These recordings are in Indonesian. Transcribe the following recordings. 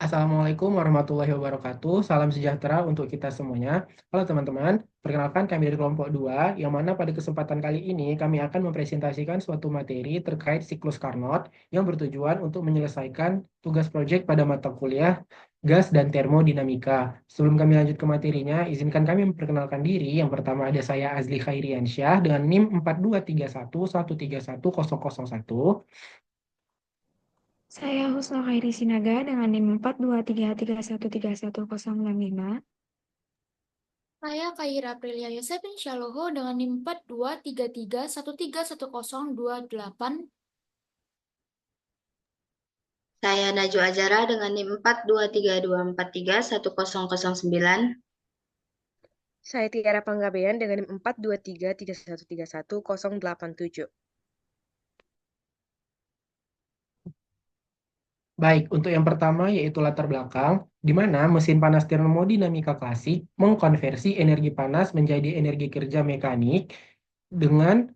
Assalamualaikum warahmatullahi wabarakatuh. Salam sejahtera untuk kita semuanya. Halo teman-teman, perkenalkan kami dari kelompok 2, yang mana pada kesempatan kali ini kami akan mempresentasikan suatu materi terkait siklus Carnot yang bertujuan untuk menyelesaikan tugas proyek pada mata kuliah gas dan termodinamika. Sebelum kami lanjut ke materinya, izinkan kami memperkenalkan diri. Yang pertama ada saya Azli Khairiansyah dengan NIM 42311311001. Saya Husna Khairi Sinaga dengan NIM 423313165. Saya Khaira Aprilia Yosef Insyaalloho dengan NIM 4233131028. Saya Najwa Azara dengan NIM 42324310009. Saya Tiara Panggabean dengan NIM 42331311087. Baik, untuk yang pertama yaitu latar belakang, di mana mesin panas termodinamika klasik mengkonversi energi panas menjadi energi kerja mekanik dengan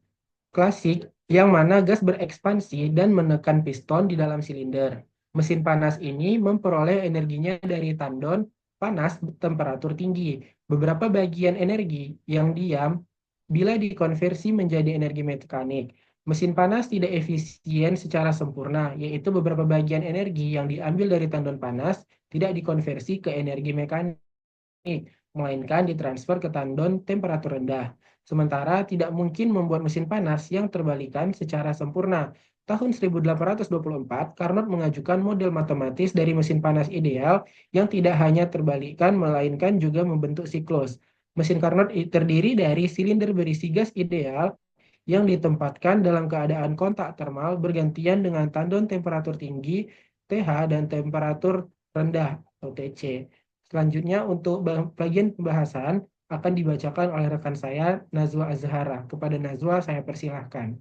klasik yang mana gas berekspansi dan menekan piston di dalam silinder. Mesin panas ini memperoleh energinya dari tandon panas temperatur tinggi. Beberapa bagian energi yang diam bila dikonversi menjadi energi mekanik. Mesin panas tidak efisien secara sempurna, yaitu beberapa bagian energi yang diambil dari tandon panas tidak dikonversi ke energi mekanik, melainkan ditransfer ke tandon temperatur rendah. Sementara tidak mungkin membuat mesin panas yang terbalikan secara sempurna. Tahun 1824, Carnot mengajukan model matematis dari mesin panas ideal yang tidak hanya terbalikan, melainkan juga membentuk siklus. Mesin Carnot terdiri dari silinder berisi gas ideal yang ditempatkan dalam keadaan kontak termal bergantian dengan tandon temperatur tinggi TH dan temperatur rendah atau TC. Selanjutnya untuk bagian pembahasan akan dibacakan oleh rekan saya Nazwa Azhara. Kepada Nazwa saya persilahkan.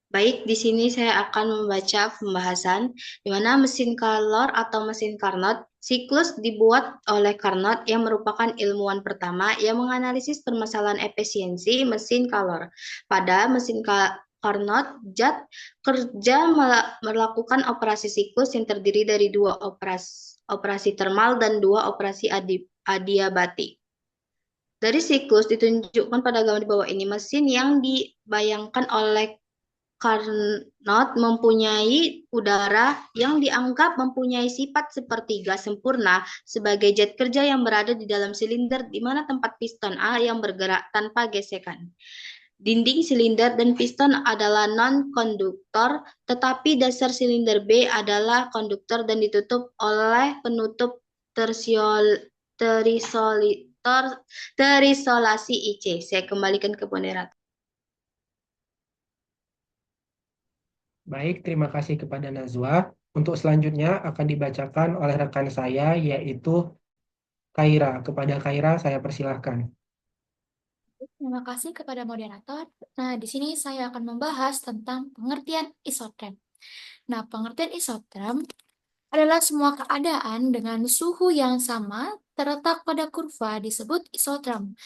Baik, di sini saya akan membaca pembahasan di mana mesin Carnot atau mesin Carnot. Siklus dibuat oleh Carnot yang merupakan ilmuwan pertama yang menganalisis permasalahan efisiensi mesin Carnot. Pada mesin Carnot, zat kerja melakukan operasi siklus yang terdiri dari dua operasi termal dan dua operasi adiabatik. Dari siklus ditunjukkan pada gambar di bawah ini, mesin yang dibayangkan oleh Carnot mempunyai udara yang dianggap mempunyai sifat seperti gas sempurna sebagai jet kerja yang berada di dalam silinder di mana tempat piston A yang bergerak tanpa gesekan. Dinding silinder dan piston adalah non-konduktor, tetapi dasar silinder B adalah konduktor dan ditutup oleh penutup terisolasi IC. Saya kembalikan ke moderator. Baik, terima kasih kepada Nazwa. Untuk selanjutnya akan dibacakan oleh rekan saya yaitu Kaira. Kepada Kaira saya persilahkan. Terima kasih kepada moderator. Nah, di sini saya akan membahas tentang pengertian isoterm. Nah, pengertian isoterm adalah semua keadaan dengan suhu yang sama terletak pada kurva disebut isoterm.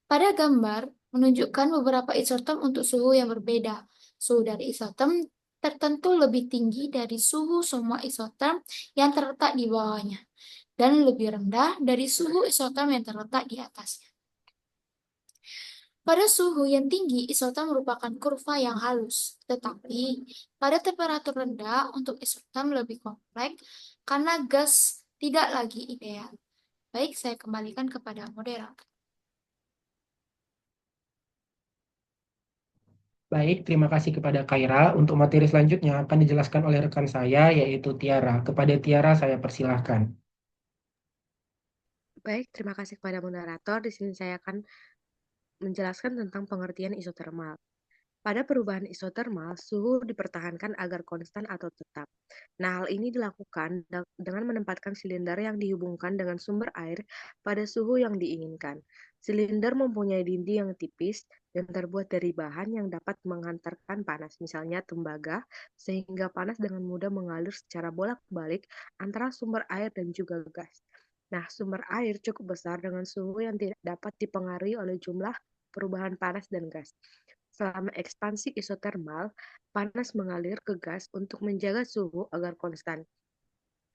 Pada gambar menunjukkan beberapa isoterm untuk suhu yang berbeda. Suhu dari isoterm tertentu lebih tinggi dari suhu semua isoterm yang terletak di bawahnya dan lebih rendah dari suhu isoterm yang terletak di atasnya. Pada suhu yang tinggi, isoterm merupakan kurva yang halus, tetapi pada temperatur rendah untuk isoterm lebih kompleks karena gas tidak lagi ideal. Baik, saya kembalikan kepada moderator. Baik, terima kasih kepada Kaira. Untuk materi selanjutnya akan dijelaskan oleh rekan saya yaitu Tiara. Kepada Tiara saya persilahkan. Baik, terima kasih kepada moderator. Di sini saya akan menjelaskan tentang pengertian isotermal. Pada perubahan isotermal, suhu dipertahankan agar konstan atau tetap. Nah, hal ini dilakukan dengan menempatkan silinder yang dihubungkan dengan sumber air pada suhu yang diinginkan. Silinder mempunyai dinding yang tipis dan terbuat dari bahan yang dapat menghantarkan panas, misalnya tembaga, sehingga panas dengan mudah mengalir secara bolak-balik antara sumber air dan juga gas. Nah, sumber air cukup besar dengan suhu yang tidak dapat dipengaruhi oleh jumlah perubahan panas dan gas. Selama ekspansi isotermal, panas mengalir ke gas untuk menjaga suhu agar konstan.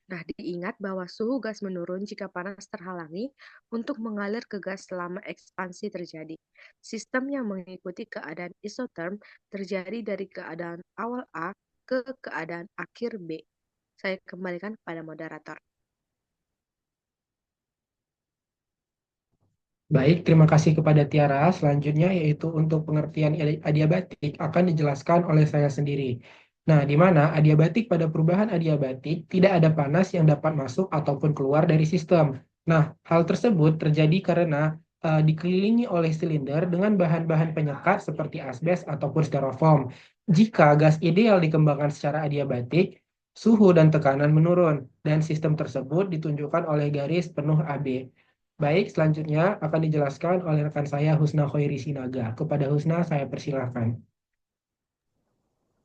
Nah, diingat bahwa suhu gas menurun jika panas terhalangi untuk mengalir ke gas selama ekspansi terjadi. Sistem yang mengikuti keadaan isoterm terjadi dari keadaan awal A ke keadaan akhir B. Saya kembalikan kepada moderator. Baik, terima kasih kepada Tiara. Selanjutnya yaitu untuk pengertian adiabatik akan dijelaskan oleh saya sendiri. Nah, di mana adiabatik pada perubahan adiabatik tidak ada panas yang dapat masuk ataupun keluar dari sistem. Nah, hal tersebut terjadi karena dikelilingi oleh silinder dengan bahan-bahan penyekat seperti asbes ataupun styrofoam. Jika gas ideal dikembangkan secara adiabatik, suhu dan tekanan menurun dan sistem tersebut ditunjukkan oleh garis penuh AB. Baik, selanjutnya akan dijelaskan oleh rekan saya Husna Khairi Sinaga. Kepada Husna, saya persilahkan.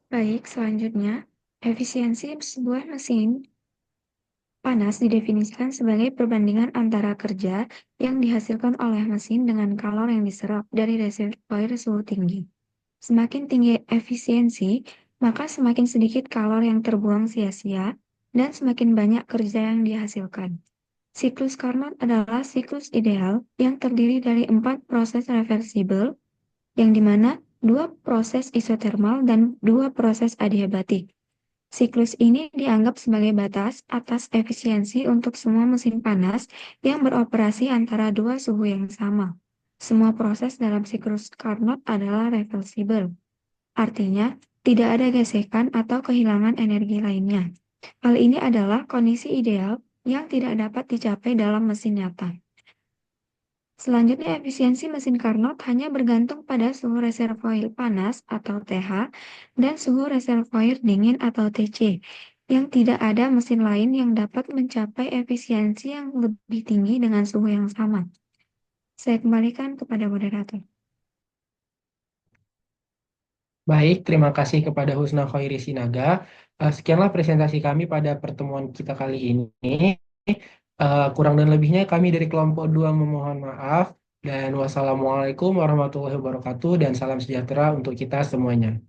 Baik, selanjutnya, efisiensi sebuah mesin panas didefinisikan sebagai perbandingan antara kerja yang dihasilkan oleh mesin dengan kalor yang diserap dari reservoir suhu tinggi. Semakin tinggi efisiensi, maka semakin sedikit kalor yang terbuang sia-sia dan semakin banyak kerja yang dihasilkan. Siklus Carnot adalah siklus ideal yang terdiri dari 4 proses reversibel, yang dimana 2 proses isotermal dan 2 proses adiabatik. Siklus ini dianggap sebagai batas atas efisiensi untuk semua mesin panas yang beroperasi antara dua suhu yang sama. Semua proses dalam siklus Carnot adalah reversibel. Artinya, tidak ada gesekan atau kehilangan energi lainnya. Hal ini adalah kondisi ideal yang tidak dapat dicapai dalam mesin nyata. Selanjutnya, efisiensi mesin Carnot hanya bergantung pada suhu reservoir panas atau TH dan suhu reservoir dingin atau TC, yang tidak ada mesin lain yang dapat mencapai efisiensi yang lebih tinggi dengan suhu yang sama. Saya kembalikan kepada moderator. Baik, terima kasih kepada Husna Khairi Sinaga. Sekianlah presentasi kami pada pertemuan kita kali ini. Kurang dan lebihnya kami dari kelompok 2 memohon maaf. Dan wassalamualaikum warahmatullahi wabarakatuh dan salam sejahtera untuk kita semuanya.